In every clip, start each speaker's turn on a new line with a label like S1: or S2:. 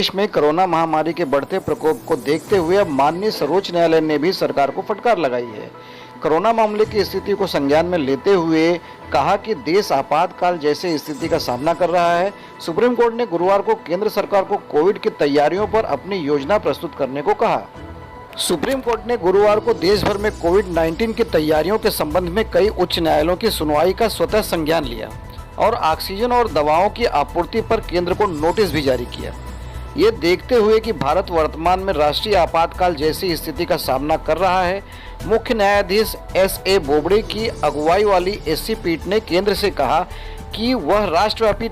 S1: देश में कोरोना महामारी के बढ़ते प्रकोप को देखते हुए अब माननीय सर्वोच्च न्यायालय ने भी सरकार को फटकार लगाई है। कोरोना मामले की स्थिति को संज्ञान में लेते हुए कहा कि देश आपातकाल जैसे स्थिति का सामना कर रहा है। सुप्रीम कोर्ट ने गुरुवार को केंद्र सरकार को कोविड की तैयारियों पर अपनी योजना प्रस्तुत करने को कहा। सुप्रीम कोर्ट ने गुरुवार को देश भर में कोविड-19 की तैयारियों के संबंध में कई उच्च न्यायालयों की सुनवाई का स्वतः संज्ञान लिया और ऑक्सीजन और दवाओं की आपूर्ति पर केंद्र को नोटिस भी जारी किया। ये देखते हुए कि भारत वर्तमान में राष्ट्रीय आपातकाल जैसी स्थिति का सामना कर रहा है, मुख्य न्यायाधीश एस.ए. बोबड़े की अगुवाई वाली एससी पीठ ने केंद्र से कहा कि वह राष्ट्रव्यापी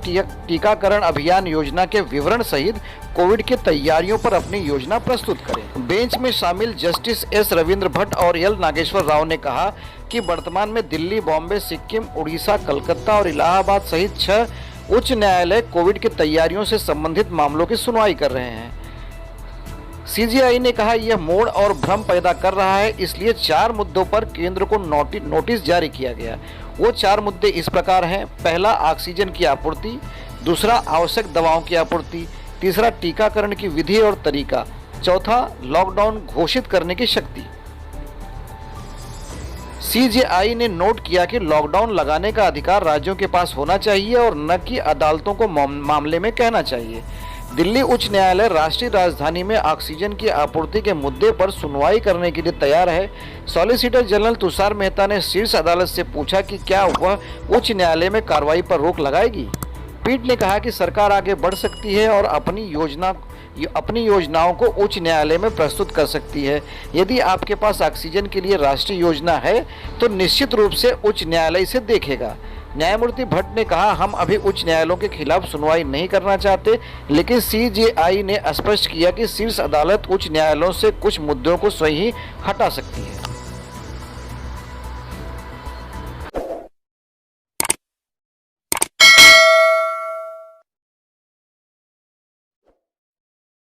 S1: टीकाकरण अभियान योजना के विवरण सहित कोविड की तैयारियों पर अपनी योजना प्रस्तुत करें। बेंच में शामिल जस्टिस एस. रविंद्र भट्ट और एल. नागेश्वर राव ने कहा कि वर्तमान में दिल्ली, बॉम्बे, सिक्किम, उड़ीसा, कलकत्ता और इलाहाबाद सहित 6 उच्च न्यायालय कोविड की तैयारियों से संबंधित मामलों की सुनवाई कर रहे हैं। सीजेआई ने कहा यह मोड़ और भ्रम पैदा कर रहा है, इसलिए 4 मुद्दों पर केंद्र को नोटिस जारी किया गया। वो 4 मुद्दे इस प्रकार हैं। पहला, ऑक्सीजन की आपूर्ति। दूसरा, आवश्यक दवाओं की आपूर्ति। तीसरा, टीकाकरण की विधि और तरीका। चौथा, लॉकडाउन घोषित करने की शक्ति। सीजेआई ने नोट किया कि लॉकडाउन लगाने का अधिकार राज्यों के पास होना चाहिए और न कि अदालतों को मामले में कहना चाहिए। दिल्ली उच्च न्यायालय राष्ट्रीय राजधानी में ऑक्सीजन की आपूर्ति के मुद्दे पर सुनवाई करने के लिए तैयार है। सॉलिसिटर जनरल तुषार मेहता ने शीर्ष अदालत से पूछा कि क्या वह उच्च न्यायालय में कार्रवाई पर रोक लगाएगी। पीठ ने कहा कि सरकार आगे बढ़ सकती है और अपनी योजनाओं को उच्च न्यायालय में प्रस्तुत कर सकती है। यदि आपके पास ऑक्सीजन के लिए राष्ट्रीय योजना है तो निश्चित रूप से उच्च न्यायालय इसे देखेगा। न्यायमूर्ति भट्ट ने कहा, हम अभी उच्च न्यायालयों के खिलाफ सुनवाई नहीं करना चाहते, लेकिन सीजेआई ने स्पष्ट किया कि शीर्ष अदालत उच्च न्यायालयों से कुछ मुद्दों को स्वयं ही हटा सकती है।